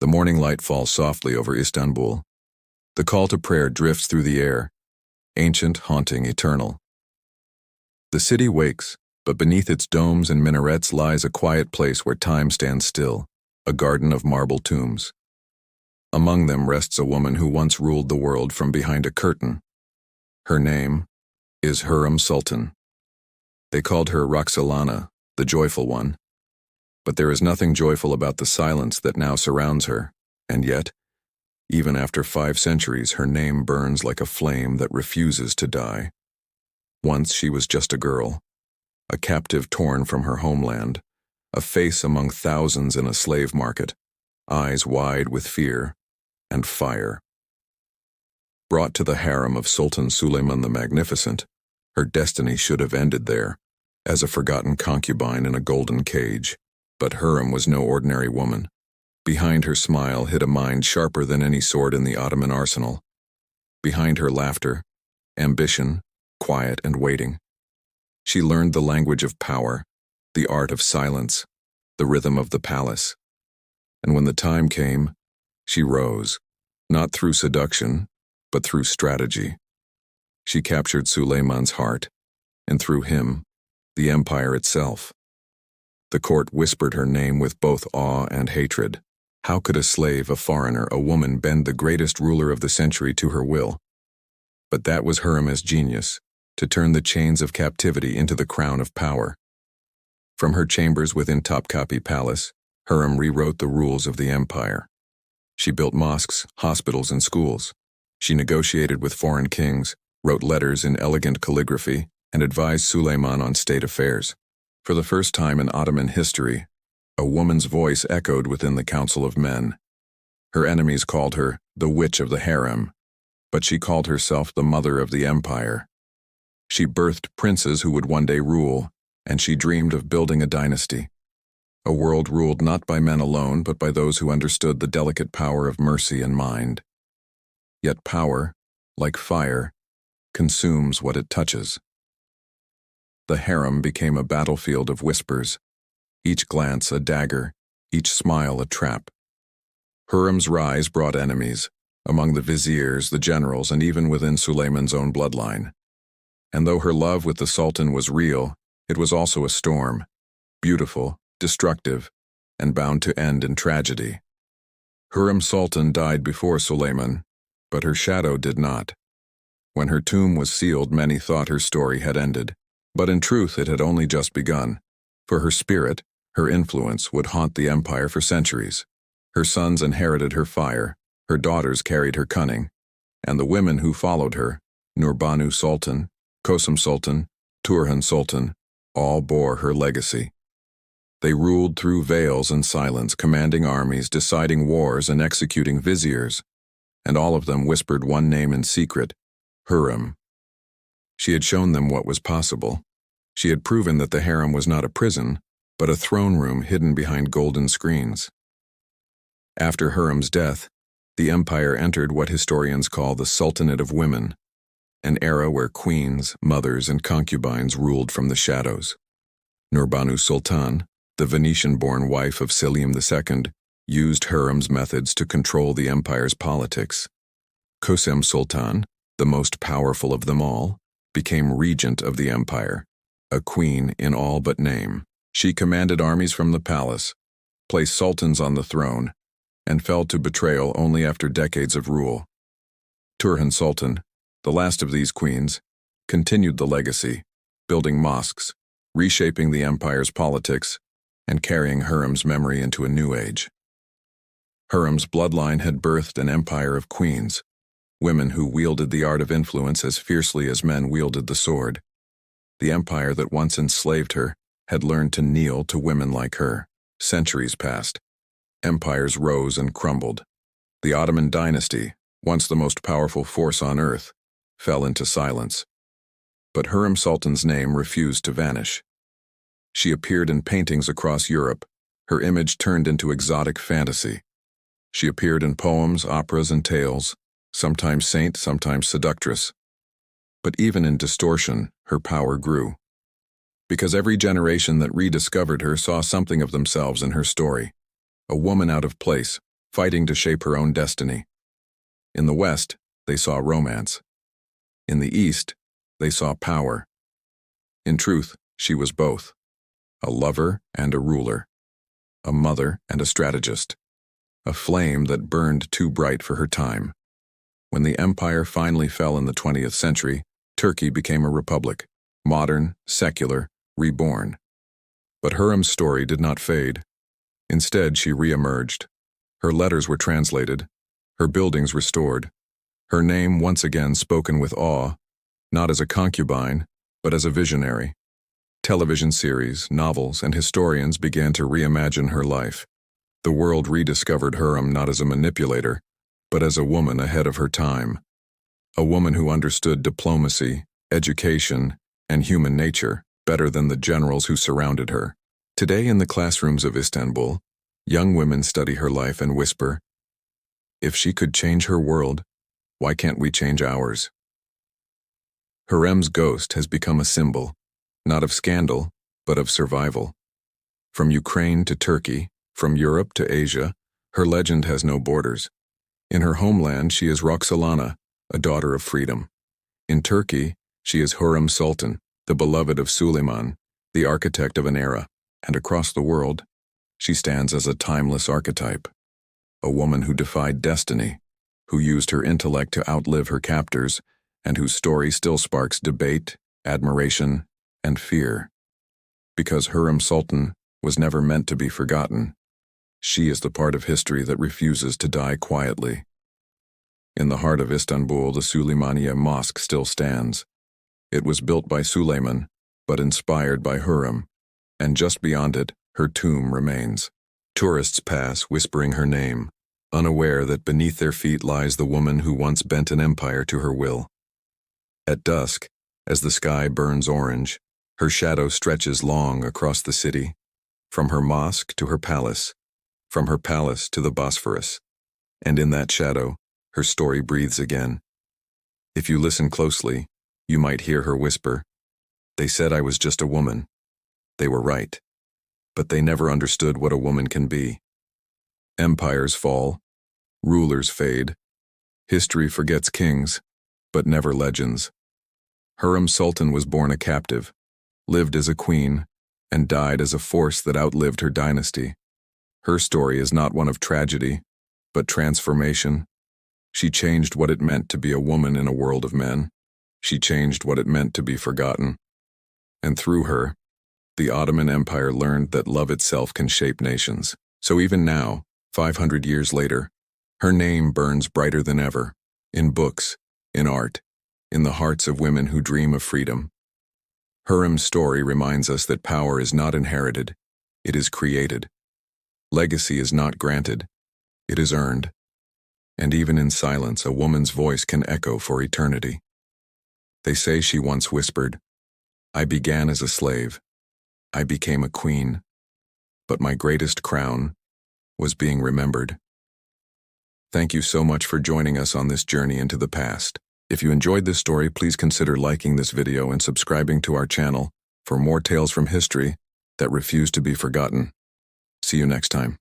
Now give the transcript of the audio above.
The morning light falls softly over Istanbul. The call to prayer drifts through the air, ancient, haunting, eternal. The city wakes, but beneath its domes and minarets lies a quiet place where time stands still, a garden of marble tombs. Among them rests a woman who once ruled the world from behind a curtain. Her name is Hurrem Sultan. They called her Roxolana, the joyful one. But there is nothing joyful about the silence that now surrounds her, and yet, even after 5 centuries, her name burns like a flame that refuses to die. Once she was just a girl, a captive torn from her homeland, a face among thousands in a slave market, eyes wide with fear and fire. Brought to the harem of Sultan Suleiman the Magnificent, her destiny should have ended there, as a forgotten concubine in a golden cage. But Hürrem was no ordinary woman. Behind her smile hid a mind sharper than any sword in the Ottoman arsenal. Behind her laughter, ambition, quiet and waiting. She learned the language of power, the art of silence, the rhythm of the palace. And when the time came, she rose, not through seduction, but through strategy. She captured Suleiman's heart, and through him, the empire itself. The court whispered her name with both awe and hatred. How could a slave, a foreigner, a woman bend the greatest ruler of the century to her will? But that was Hürrem's genius, to turn the chains of captivity into the crown of power. From her chambers within Topkapi Palace, Hürrem rewrote the rules of the empire. She built mosques, hospitals, and schools. She negotiated with foreign kings, wrote letters in elegant calligraphy, and advised Suleiman on state affairs. For the first time in Ottoman history, a woman's voice echoed within the Council of Men. Her enemies called her the Witch of the Harem, but she called herself the Mother of the Empire. She birthed princes who would one day rule, and she dreamed of building a dynasty. A world ruled not by men alone, but by those who understood the delicate power of mercy and mind. Yet power, like fire, consumes what it touches. The harem became a battlefield of whispers, each glance a dagger, each smile a trap. Hürrem's rise brought enemies, among the viziers, the generals, and even within Suleiman's own bloodline. And though her love with the Sultan was real, it was also a storm, beautiful, destructive, and bound to end in tragedy. Hurrem Sultan died before Suleiman, but her shadow did not. When her tomb was sealed, many thought her story had ended, but in truth it had only just begun, for her spirit, her influence, would haunt the empire for centuries. Her sons inherited her fire, her daughters carried her cunning, and the women who followed her, Nurbanu Sultan, Kosem Sultan, Turhan Sultan, all bore her legacy. They ruled through veils and silence, commanding armies, deciding wars, and executing viziers, and all of them whispered one name in secret, Hürrem. She had shown them what was possible. She had proven that the harem was not a prison, but a throne room hidden behind golden screens. After Hürrem's death, the empire entered what historians call the Sultanate of Women, an era where queens, mothers, and concubines ruled from the shadows. Nurbanu Sultan, the Venetian-born wife of Selim II, used Hürrem's methods to control the empire's politics. Kosem Sultan, the most powerful of them all, became regent of the empire, a queen in all but name. She commanded armies from the palace, placed sultans on the throne, and fell to betrayal only after decades of rule. Turhan Sultan, the last of these queens, continued the legacy, building mosques, reshaping the empire's politics, and carrying Hürrem's memory into a new age. Hürrem's bloodline had birthed an empire of queens, women who wielded the art of influence as fiercely as men wielded the sword. The empire that once enslaved her had learned to kneel to women like her. Centuries passed. Empires rose and crumbled. The Ottoman dynasty, once the most powerful force on earth, fell into silence. But Hürrem Sultan's name refused to vanish. She appeared in paintings across Europe, her image turned into exotic fantasy. She appeared in poems, operas, and tales, sometimes saint, sometimes seductress. But even in distortion, her power grew. Because every generation that rediscovered her saw something of themselves in her story. A woman out of place, fighting to shape her own destiny. In the West, they saw romance. In the East, they saw power. In truth, she was both. A lover and a ruler. A mother and a strategist. A flame that burned too bright for her time. When the empire finally fell in the 20th century, Turkey became a republic, modern, secular, reborn. But Hürrem's story did not fade. Instead, she re-emerged. Her letters were translated, her buildings restored, her name once again spoken with awe, not as a concubine, but as a visionary. Television series, novels, and historians began to reimagine her life. The world rediscovered Hürrem not as a manipulator, but as a woman ahead of her time. A woman who understood diplomacy, education, and human nature better than the generals who surrounded her. Today in the classrooms of Istanbul, young women study her life and whisper, "If she could change her world, why can't we change ours?" Hürrem's ghost has become a symbol, not of scandal, but of survival. From Ukraine to Turkey, from Europe to Asia, her legend has no borders. In her homeland, she is Roxolana, a daughter of freedom. In Turkey, she is Hurrem Sultan, the beloved of Suleiman, the architect of an era. And across the world, she stands as a timeless archetype. A woman who defied destiny, who used her intellect to outlive her captors, and whose story still sparks debate, admiration, and fear. Because Hurrem Sultan was never meant to be forgotten, she is the part of history that refuses to die quietly. In the heart of Istanbul, the Süleymaniye Mosque still stands. It was built by Suleiman, but inspired by Hürrem, and just beyond it, her tomb remains. Tourists pass whispering her name, unaware that beneath their feet lies the woman who once bent an empire to her will. At dusk, as the sky burns orange, her shadow stretches long across the city, from her mosque to her palace, from her palace to the Bosphorus. And in that shadow, her story breathes again. If you listen closely, you might hear her whisper, "They said I was just a woman. They were right. But they never understood what a woman can be." Empires fall, rulers fade, history forgets kings, but never legends. Hurrem Sultan was born a captive, lived as a queen, and died as a force that outlived her dynasty. Her story is not one of tragedy, but transformation. She changed what it meant to be a woman in a world of men. She changed what it meant to be forgotten. And through her, the Ottoman Empire learned that love itself can shape nations. So even now, 500 years later, her name burns brighter than ever, in books, in art, in the hearts of women who dream of freedom. Hürrem's story reminds us that power is not inherited, it is created. Legacy is not granted, it is earned. And even in silence, a woman's voice can echo for eternity. They say she once whispered, "I began as a slave. I became a queen. But my greatest crown was being remembered." Thank you so much for joining us on this journey into the past. If you enjoyed this story, please consider liking this video and subscribing to our channel for more tales from history that refuse to be forgotten. See you next time.